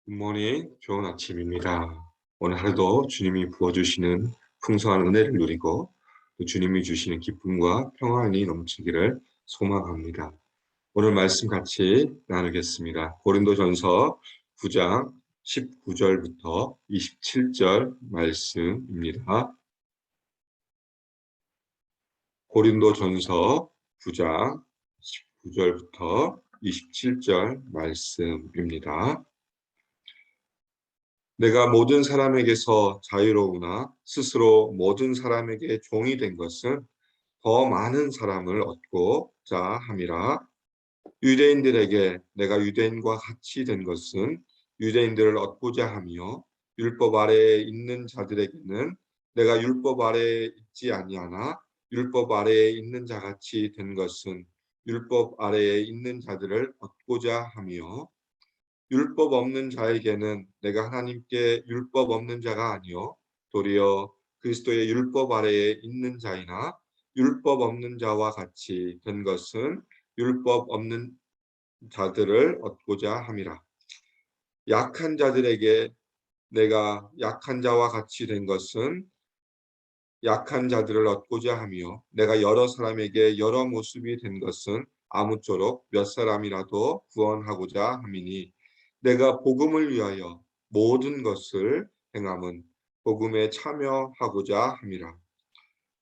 굿모닝, 좋은 아침입니다. 오늘 하루도 주님이 부어주시는 풍성한 은혜를 누리고 또 주님이 주시는 기쁨과 평안이 넘치기를 소망합니다. 오늘 말씀 같이 나누겠습니다. 고린도전서 9장 19절부터 27절 말씀입니다. 고린도전서 9장 19절부터 27절 말씀입니다. 내가 모든 사람에게서 자유로우나 스스로 모든 사람에게 종이 된 것은 더 많은 사람을 얻고자 함이라. 유대인들에게 내가 유대인과 같이 된 것은 유대인들을 얻고자 하며 율법 아래에 있는 자들에게는 내가 율법 아래에 있지 아니하나 율법 아래에 있는 자같이 된 것은 율법 아래에 있는 자들을 얻고자 하며 율법 없는 자에게는 내가 하나님께 율법 없는 자가 아니요 도리어 그리스도의 율법 아래에 있는 자이나 율법 없는 자와 같이 된 것은 율법 없는 자들을 얻고자 함이라. 약한 자들에게 내가 약한 자와 같이 된 것은 약한 자들을 얻고자 하며 내가 여러 사람에게 여러 모습이 된 것은 아무쪼록 몇 사람이라도 구원하고자 함이니 내가 복음을 위하여 모든 것을 행함은 복음에 참여하고자 함이라.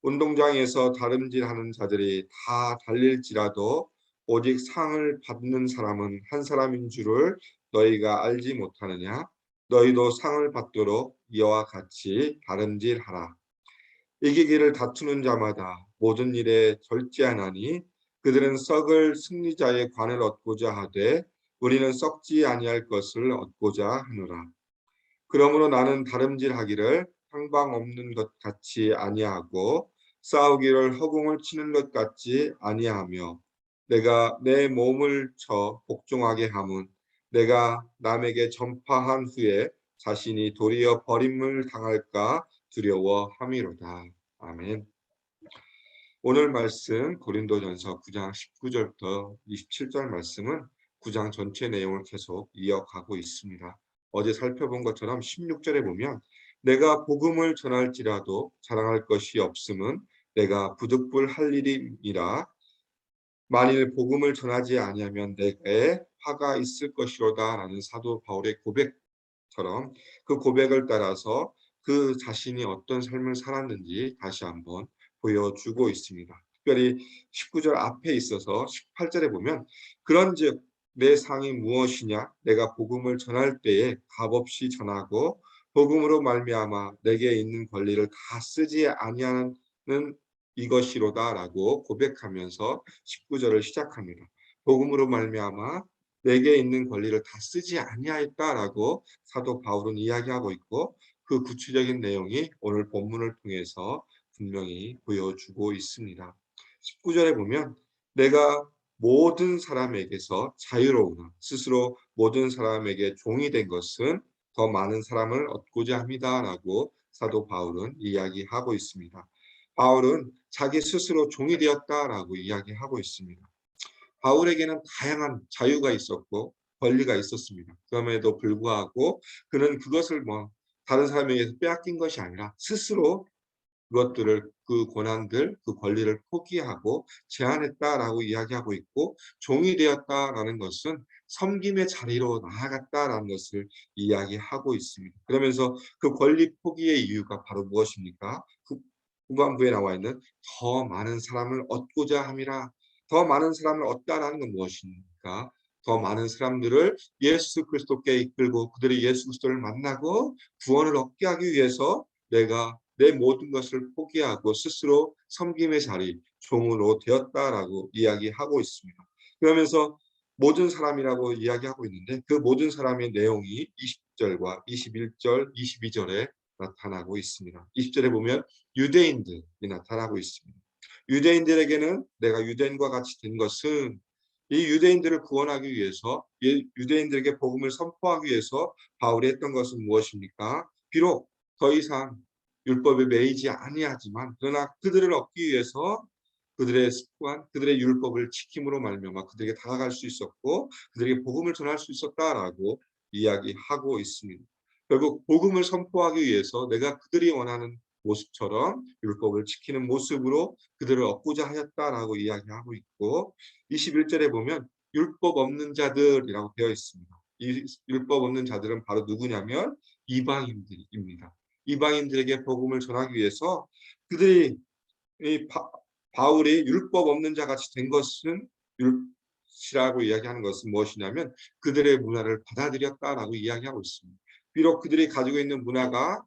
운동장에서 다름질하는 자들이 다 달릴지라도 오직 상을 받는 사람은 한 사람인 줄을 너희가 알지 못하느냐? 너희도 상을 받도록 이와 같이 다름질하라. 이기기를 다투는 자마다 모든 일에 절제하나니 그들은 썩을 승리자의 관을 얻고자 하되 우리는 썩지 아니할 것을 얻고자 하노라. 그러므로 나는 다름질하기를 향방 없는 것 같이 아니하고 싸우기를 허공을 치는 것 같지 아니하며 내가 내 몸을 쳐 복종하게 함은 내가 남에게 전파한 후에 자신이 도리어 버림을 당할까 두려워함이로다. 아멘. 오늘 말씀 고린도전서 9장 19절부터 27절 말씀은 9장 전체 내용을 계속 이어가고 있습니다. 어제 살펴본 것처럼 16절에 보면 내가 복음을 전할지라도 자랑할 것이 없음은 내가 부득불할 일임이라. 만일 복음을 전하지 아니하면 내게 화가 있을 것이로다라는 사도 바울의 고백처럼 그 고백을 따라서 그 자신이 어떤 삶을 살았는지 다시 한번 보여주고 있습니다. 특별히 19절 앞에 있어서 18절에 보면 그런즉 내 상이 무엇이냐 내가 복음을 전할 때에 값없이 전하고 복음으로 말미암아 내게 있는 권리를 다 쓰지 아니하는 이것이로다라고 고백하면서 19절을 시작합니다. 복음으로 말미암아 내게 있는 권리를 다 쓰지 아니하였다라고 사도 바울은 이야기하고 있고 그 구체적인 내용이 오늘 본문을 통해서 분명히 보여주고 있습니다. 19절에 보면 내가 모든 사람에게서 자유로우나 스스로 모든 사람에게 종이 된 것은 더 많은 사람을 얻고자 합니다라고 사도 바울은 이야기하고 있습니다. 바울은 자기 스스로 종이 되었다라고 이야기하고 있습니다. 바울에게는 다양한 자유가 있었고 권리가 있었습니다. 그럼에도 불구하고 그는 그것을 다른 사람에게서 빼앗긴 것이 아니라 스스로 그것들을 그 권한들, 그 권리를 포기하고 제한했다라고 이야기하고 있고 종이 되었다라는 것은 섬김의 자리로 나아갔다라는 것을 이야기하고 있습니다. 그러면서 그 권리 포기의 이유가 바로 무엇입니까? 후반부에 나와 있는 더 많은 사람을 얻고자 함이라. 더 많은 사람을 얻다라는 건 무엇입니까? 더 많은 사람들을 예수 그리스도께 이끌고 그들이 예수 그리스도를 만나고 구원을 얻게 하기 위해서 내가 내 모든 것을 포기하고 스스로 섬김의 자리, 종으로 되었다라고 이야기하고 있습니다. 그러면서 모든 사람이라고 이야기하고 있는데 그 모든 사람의 내용이 20절과 21절, 22절에 나타나고 있습니다. 20절에 보면 유대인들이 나타나고 있습니다. 유대인들에게는 내가 유대인과 같이 된 것은 이 유대인들을 구원하기 위해서 유대인들에게 복음을 선포하기 위해서 바울이 했던 것은 무엇입니까? 비록 더 이상 율법에 매이지 아니하지만 그러나 그들을 얻기 위해서 그들의 습관, 그들의 율법을 지킴으로 말미암아 그들에게 다가갈 수 있었고 그들에게 복음을 전할 수 있었다라고 이야기하고 있습니다. 결국 복음을 선포하기 위해서 내가 그들이 원하는 모습처럼 율법을 지키는 모습으로 그들을 얻고자 하였다라고 이야기하고 있고 21절에 보면 율법 없는 자들이라고 되어 있습니다. 이 율법 없는 자들은 바로 누구냐면 이방인들입니다. 이방인들에게 복음을 전하기 위해서 그들이 이 바울이 율법 없는 자 같이 된 것은 율이라고 이야기하는 것은 무엇이냐면 그들의 문화를 받아들였다라고 이야기하고 있습니다. 비록 그들이 가지고 있는 문화가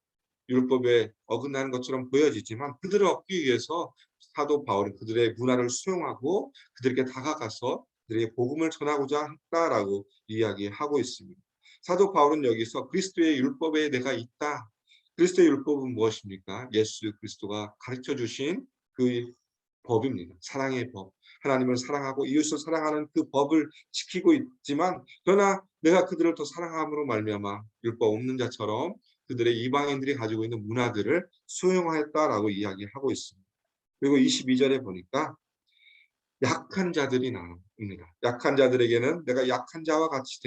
율법에 어긋나는 것처럼 보여지지만 그들을 얻기 위해서 사도 바울은 그들의 문화를 수용하고 그들에게 다가가서 그들에게 복음을 전하고자 했다라고 이야기하고 있습니다. 사도 바울은 여기서 그리스도의 율법에 내가 있다. 그리스도의 율법은 무엇입니까? 예수 그리스도가 가르쳐 주신 그 법입니다. 사랑의 법. 하나님을 사랑하고 이웃을 사랑하는 그 법을 지키고 있지만 그러나 내가 그들을 더 사랑함으로 말미암아 율법 없는 자처럼 그들의 이방인들이 가지고 있는 문화들을 수용하였다라고 이야기하고 있습니다. 그리고 22절에 보니까 약한 자들이 나옵니다. 약한 자들에게는 내가 약한 자와 같이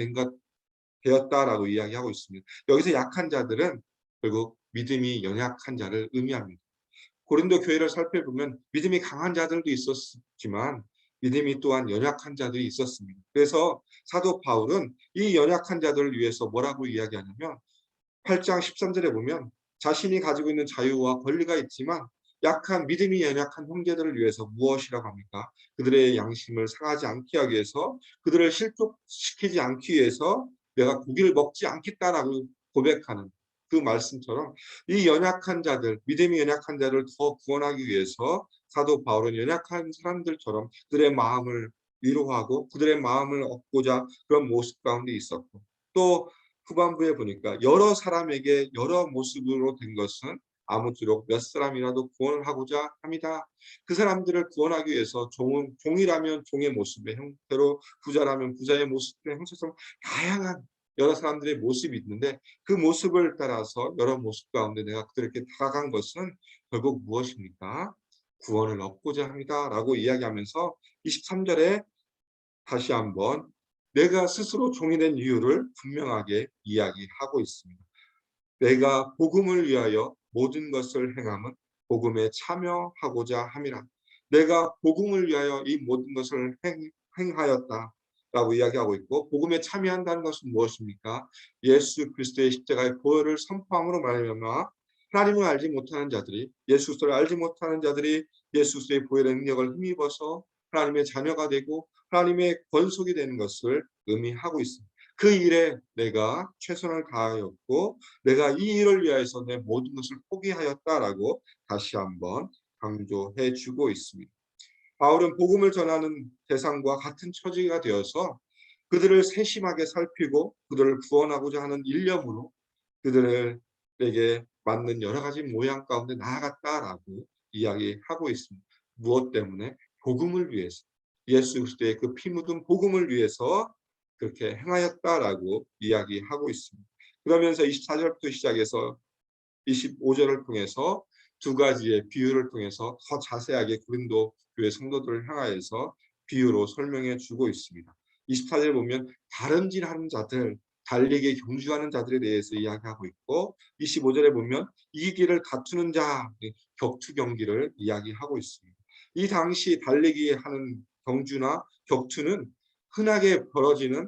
되었다라고 이야기하고 있습니다. 여기서 약한 자들은 결국 믿음이 연약한 자를 의미합니다. 고린도 교회를 살펴보면 믿음이 강한 자들도 있었지만 믿음이 또한 연약한 자들이 있었습니다. 그래서 사도 바울은 이 연약한 자들을 위해서 뭐라고 이야기하냐면 8장 13절에 보면 자신이 가지고 있는 자유와 권리가 있지만 믿음이 연약한 형제들을 위해서 무엇이라고 합니까? 그들의 양심을 상하지 않게 하기 위해서 그들을 실족시키지 않기 위해서 내가 고기를 먹지 않겠다라고 고백하는 그 말씀처럼 이 연약한 자들, 믿음이 연약한 자를 더 구원하기 위해서 사도 바울은 연약한 사람들처럼 그들의 마음을 위로하고 그들의 마음을 얻고자 그런 모습 가운데 있었고 또 후반부에 보니까 여러 사람에게 여러 모습으로 된 것은 아무쪼록 몇 사람이라도 구원을 하고자 합니다. 그 사람들을 구원하기 위해서 종이라면 종의 모습의 형태로 부자라면 부자의 모습의 형태처럼 다양한 여러 사람들의 모습이 있는데 그 모습을 따라서 여러 모습 가운데 내가 그들에게 다가간 것은 결국 무엇입니까? 구원을 얻고자 합니다라고 이야기하면서 23절에 다시 한번 내가 스스로 종이 된 이유를 분명하게 이야기하고 있습니다. 내가 복음을 위하여 모든 것을 행함은 복음에 참여하고자 함이라. 내가 복음을 위하여 이 모든 것을 행하였다라고 이야기하고 있고, 복음에 참여한다는 것은 무엇입니까? 예수 그리스도의 십자가의 보혈을 선포함으로 말미암아 하나님을 알지 못하는 자들이, 예수 그리스도를 알지 못하는 자들이 예수 그리스도의 보혈의 능력을 힘입어서 하나님의 자녀가 되고 하나님의 권속이 되는 것을 의미하고 있습니다. 그 일에 내가 최선을 다하였고 내가 이 일을 위하여서 내 모든 것을 포기하였다라고 다시 한번 강조해 주고 있습니다. 바울은 복음을 전하는 대상과 같은 처지가 되어서 그들을 세심하게 살피고 그들을 구원하고자 하는 일념으로 그들에게 맞는 여러 가지 모양 가운데 나아갔다라고 이야기하고 있습니다. 무엇 때문에? 복음을 위해서. 예수 그리스도의 그 피 묻은 복음을 위해서 그렇게 행하였다라고 이야기하고 있습니다. 그러면서 24절부터 시작해서 25절을 통해서 두 가지의 비유를 통해서 더 자세하게 고린도 교회 성도들을 향하여서 비유로 설명해 주고 있습니다. 24절 보면 다름질하는 자들, 달리기 경주하는 자들에 대해서 이야기하고 있고, 25절에 보면 이기기를 다투는 자, 격투 경기를 이야기하고 있습니다. 이 당시 달리기 하는 경주나 격투는 흔하게 벌어지는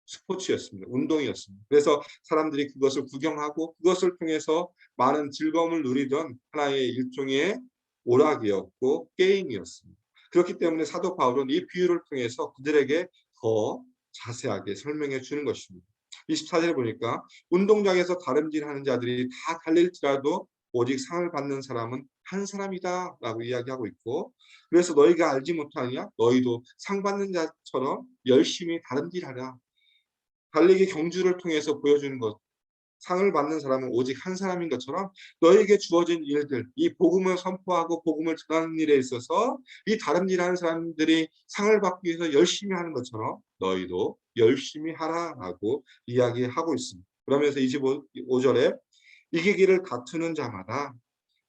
스포츠였습니다. 운동이었습니다. 그래서 사람들이 그것을 구경하고 그것을 통해서 많은 즐거움을 누리던 하나의 일종의 오락이었고 게임이었습니다. 그렇기 때문에 사도 바울은 이 비유를 통해서 그들에게 더 자세하게 설명해 주는 것입니다. 24절에 보니까 운동장에서 다름질하는 자들이 다 달릴지라도 오직 상을 받는 사람은 한 사람이다 라고 이야기하고 있고, 그래서 너희가 알지 못하느냐? 너희도 상 받는 자처럼 열심히 다름질하라. 달리기 경주를 통해서 보여주는 것, 상을 받는 사람은 오직 한 사람인 것처럼 너에게 주어진 일들, 이 복음을 선포하고 복음을 전하는 일에 있어서 이 다른 일하는 사람들이 상을 받기 위해서 열심히 하는 것처럼 너희도 열심히 하라라고 이야기하고 있습니다. 그러면서 25절에 이기기를 다투는 자마다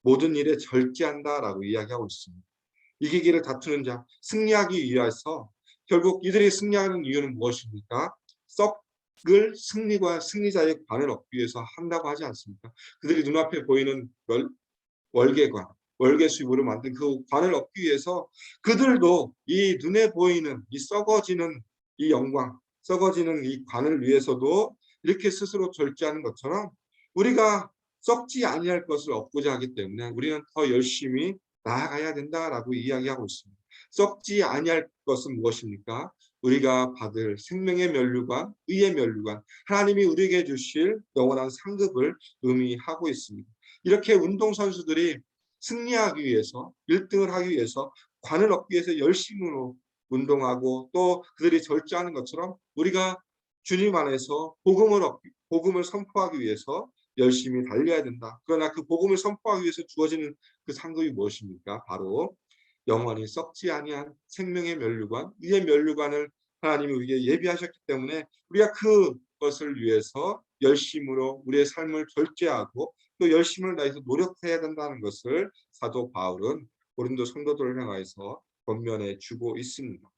모든 일에 절제한다라고 이야기하고 있습니다. 이기기를 다투는 자, 승리하기 위해서 결국 이들이 승리하는 이유는 무엇입니까? 썩을 승리과 승리자의 관을 얻기 위해서 한다고 하지 않습니까? 그들이 눈앞에 보이는 월계관, 월계수입으로 만든 그 관을 얻기 위해서 그들도 이 눈에 보이는 이 썩어지는 이 영광, 썩어지는 이 관을 위해서도 이렇게 스스로 절제하는 것처럼 우리가 썩지 아니할 것을 얻고자 하기 때문에 우리는 더 열심히 나아가야 된다라고 이야기하고 있습니다. 썩지 아니할 것은 무엇입니까? 우리가 받을 생명의 면류관, 의의 면류관, 하나님이 우리에게 주실 영원한 상급을 의미하고 있습니다. 이렇게 운동선수들이 승리하기 위해서, 1등을 하기 위해서, 관을 얻기 위해서 열심으로 운동하고 또 그들이 절제하는 것처럼 우리가 주님 안에서 복음을 선포하기 위해서 열심히 달려야 된다. 그러나 그 복음을 선포하기 위해서 주어지는 그 상급이 무엇입니까? 바로 영원히 썩지 아니한 생명의 면류관, 의의 면류관을 하나님이 우리에게 예비하셨기 때문에 우리가 그것을 위해서 열심으로 우리의 삶을 절제하고 또 열심을 다해서 노력해야 된다는 것을 사도 바울은 고린도 성도들을 향하여서 권면해 주고 있습니다.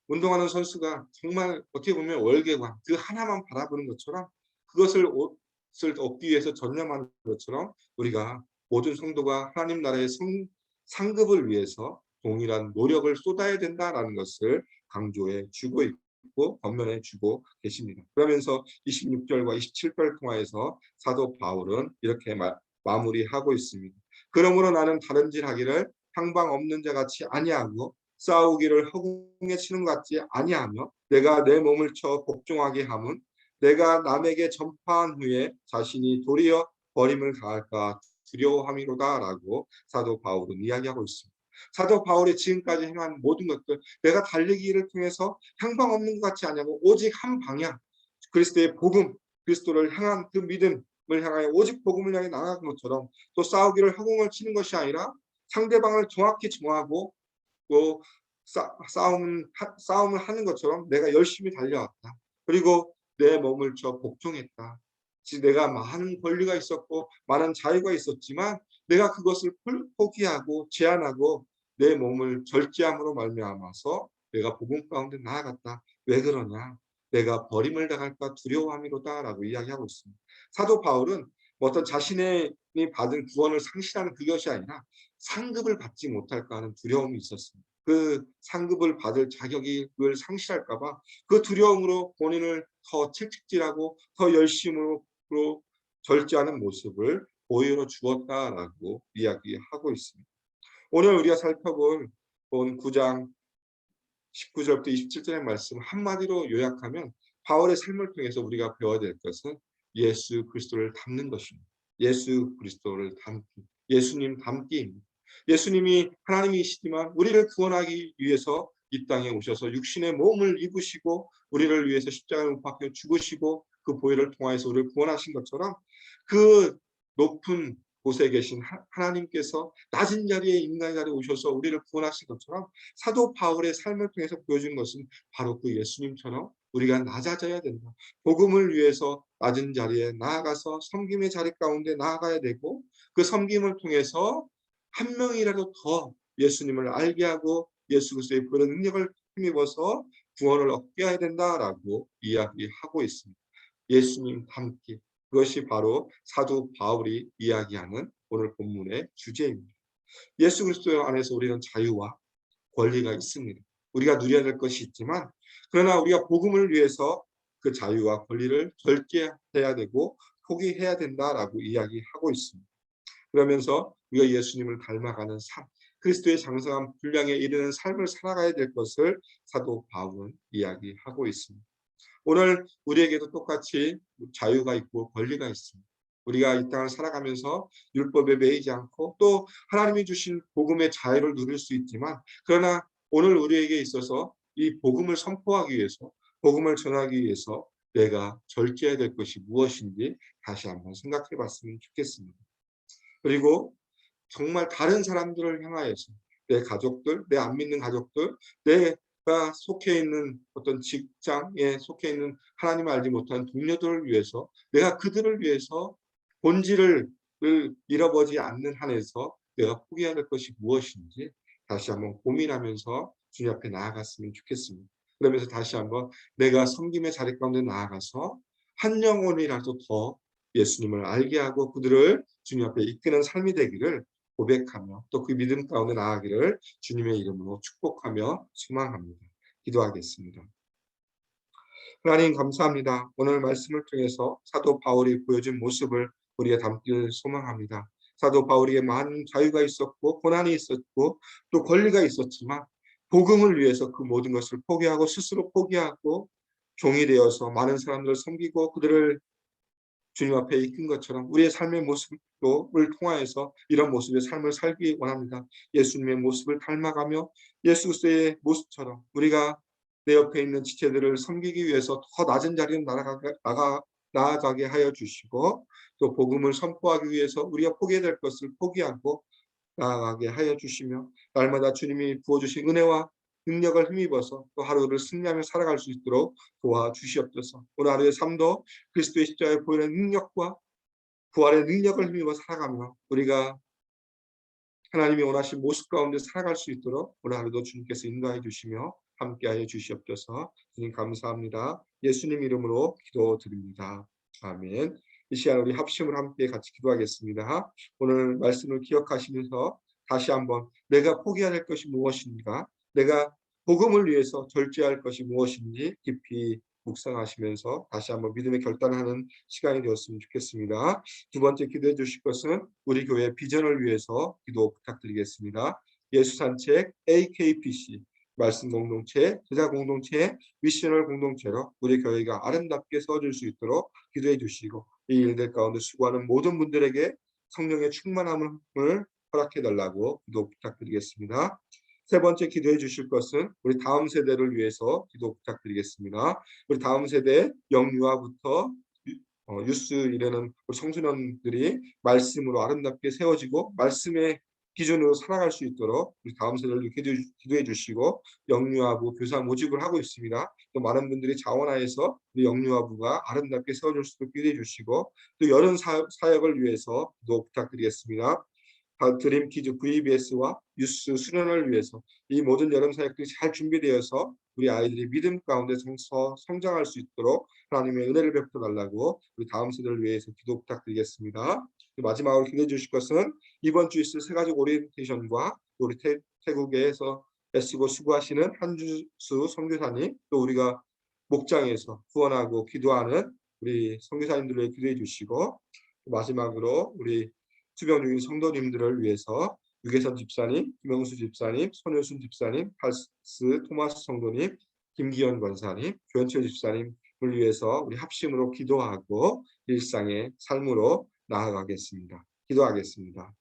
운동하는 선수가 정말 어떻게 보면 월계관 그 하나만 바라보는 것처럼 그것을 옷을 얻기 위해서 전념하는 것처럼 우리가 모든 성도가 하나님 나라의 상급을 위해서 동일한 노력을 쏟아야 된다라는 것을 강조해 주고 있고 권면해 주고 계십니다. 그러면서 26절과 27절을 통하여서 사도 바울은 이렇게 마무리하고 있습니다. 그러므로 나는 다름질하기를 향방 없는 자 같이 아니하고 싸우기를 허공에 치는 것 같지 아니하며 내가 내 몸을 쳐 복종하게 함은 내가 남에게 전파한 후에 자신이 도리어 버림을 당할까 두려워함이로다라고 사도 바울은 이야기하고 있습니다. 사도 바울이 지금까지 행한 모든 것들 내가 달리기를 통해서 향방 없는 것 같지 아니하고 오직 한 방향 그리스도의 복음 그리스도를 향한 그 믿음을 향하여 오직 복음을 향해 나아간 것처럼 또 싸우기를 허공을 치는 것이 아니라 상대방을 정확히 정하고 또 싸움을 하는 것처럼 내가 열심히 달려왔다. 그리고 내 몸을 쳐 복종했다. 내가 많은 권리가 있었고 많은 자유가 있었지만 내가 그것을 포기하고 제한하고 내 몸을 절제함으로 말미암아서 내가 복음 가운데 나아갔다. 왜 그러냐? 내가 버림을 당할까 두려워함이로다라고 이야기하고 있습니다. 사도 바울은 어떤 자신이 받은 구원을 상실하는 그것이 아니라 상급을 받지 못할까 하는 두려움이 있었습니다. 그 상급을 받을 자격을 상실할까 봐 그 두려움으로 본인을 더 채찍질하고 더 열심으로 절제하는 모습을 보여 주었다라고 이야기하고 있습니다. 오늘 우리가 살펴볼 본 9장 19절부터 27절의 말씀 한마디로 요약하면 바울의 삶을 통해서 우리가 배워야 될 것은 예수 그리스도를 닮는 것입니다. 예수 그리스도를 닮기, 예수님 닮기입니다. 예수님이 하나님이시지만 우리를 구원하기 위해서 이 땅에 오셔서 육신의 몸을 입으시고 우리를 위해서 십자가에 못 박혀 죽으시고 그 보혈을 통하여서 우리를 구원하신 것처럼 그 높은 곳에 계신 하나님께서 낮은 자리에 인간의 자리에 오셔서 우리를 구원하신 것처럼 사도 바울의 삶을 통해서 보여준 것은 바로 그 예수님처럼 우리가 낮아져야 된다. 복음을 위해서 낮은 자리에 나아가서 섬김의 자리 가운데 나아가야 되고 그 섬김을 통해서 한 명이라도 더 예수님을 알게 하고 예수 그리스도의 그런 능력을 힘입어서 구원을 얻게 해야 된다라고 이야기하고 있습니다. 예수님 닮기. 그것이 바로 사도 바울이 이야기하는 오늘 본문의 주제입니다. 예수 그리스도 안에서 우리는 자유와 권리가 있습니다. 우리가 누려야 될 것이 있지만 그러나 우리가 복음을 위해서 그 자유와 권리를 절제해야 되고 포기해야 된다라고 이야기하고 있습니다. 그러면서 우리가 예수님을 닮아가는 삶, 그리스도의 장성한 분량에 이르는 삶을 살아가야 될 것을 사도 바울은 이야기하고 있습니다. 오늘 우리에게도 똑같이 자유가 있고 권리가 있습니다. 우리가 이 땅을 살아가면서 율법에 매이지 않고 또 하나님이 주신 복음의 자유를 누릴 수 있지만 그러나 오늘 우리에게 있어서 이 복음을 선포하기 위해서 복음을 전하기 위해서 내가 절제해야 될 것이 무엇인지 다시 한번 생각해 봤으면 좋겠습니다. 그리고 정말 다른 사람들을 향하여서 내 가족들, 내 안 믿는 가족들, 내가 속해 있는 어떤 직장에 속해 있는 하나님을 알지 못한 동료들을 위해서 내가 그들을 위해서 본질을 잃어버리지 않는 한에서 내가 포기해야 될 것이 무엇인지 다시 한번 고민하면서 주님 앞에 나아갔으면 좋겠습니다. 그러면서 다시 한번 내가 섬김의 자리 가운데 나아가서 한 영혼이라도 더 예수님을 알게 하고 그들을 주님 앞에 이끄는 삶이 되기를 고백하며 또 그 믿음 가운데 나아가기를 주님의 이름으로 축복하며 소망합니다. 기도하겠습니다. 하나님 감사합니다. 오늘 말씀을 통해서 사도 바울이 보여준 모습을 우리가 담기를 소망합니다. 사도 바울에게 많은 자유가 있었고 고난이 있었고 또 권리가 있었지만 복음을 위해서 그 모든 것을 포기하고 스스로 포기하고 종이 되어서 많은 사람들을 섬기고 그들을 주님 앞에 이끈 것처럼 우리의 삶의 모습을 통하여서 이런 모습의 삶을 살기 원합니다. 예수님의 모습을 닮아가며 예수 그리스도의 모습처럼 우리가 내 옆에 있는 지체들을 섬기기 위해서 더 낮은 자리로 나아가게 하여 주시고 또 복음을 선포하기 위해서 우리가 포기해야 될 것을 포기하고 나아가게 하여 주시며 날마다 주님이 부어주신 은혜와 능력을 힘입어서 또 하루를 승리하며 살아갈 수 있도록 도와주시옵소서. 오늘 하루의 삶도 그리스도의 십자가에 보이는 능력과 부활의 능력을 힘입어 살아가며 우리가 하나님이 원하신 모습 가운데 살아갈 수 있도록 오늘 하루도 주님께서 인도하여 주시며 함께하여 주시옵소서. 주님 감사합니다. 예수님 이름으로 기도드립니다. 아멘. 이 시간 우리 합심을 함께 같이 기도하겠습니다. 오늘 말씀을 기억하시면서 다시 한번 내가 포기해야 할 것이 무엇인가, 내가 복음을 위해서 절제할 것이 무엇인지 깊이 묵상하시면서 다시 한번 믿음의 결단하는 시간이 되었으면 좋겠습니다. 두 번째 기도해 주실 것은 우리 교회 비전을 위해서 기도 부탁드리겠습니다. 예수산책 AKPC 말씀 공동체, 제자 공동체, 미셔널 공동체로 우리 교회가 아름답게 세워질 수 있도록 기도해 주시고 이 일들 가운데 수고하는 모든 분들에게 성령의 충만함을 허락해 달라고 기도 부탁드리겠습니다. 세 번째 기도해 주실 것은 우리 다음 세대를 위해서 기도 부탁드리겠습니다. 우리 다음 세대 영유아부터 유스 이르는 우리 청소년들이 말씀으로 아름답게 세워지고 말씀의 기준으로 살아갈 수 있도록 우리 다음 세대를 기도해 주시고 영유아부 교사 모집을 하고 있습니다. 또 많은 분들이 자원하여서 우리 영유아부가 아름답게 세워질 수 있도록 기도해 주시고 또 여름 사역을 위해서 기도 부탁드리겠습니다. 드림키즈 VBS와 유스 수련을 위해서 이 모든 여름 사역들이 잘 준비되어서 우리 아이들이 믿음 가운데 성장할 수 있도록 하나님의 은혜를 베풀어 달라고 우리 다음 세대를 위해서 기도 부탁드리겠습니다. 마지막으로 기도해 주실 것은 이번 주 있을 새가족 오리엔테이션과 우리 태국에서 애쓰고 수고하시는 한주수 선교사님, 또 우리가 목장에서 후원하고 기도하는 우리 선교사님들을 위해 기도해 주시고, 마지막으로 우리 투병 중인 성도님들을 위해서 유계선 집사님, 김영수 집사님, 손효순 집사님, 팔스 토마스 성도님, 김기현 권사님, 조현철 집사님을 위해서 우리 합심으로 기도하고 일상의 삶으로 나아가겠습니다. 기도하겠습니다.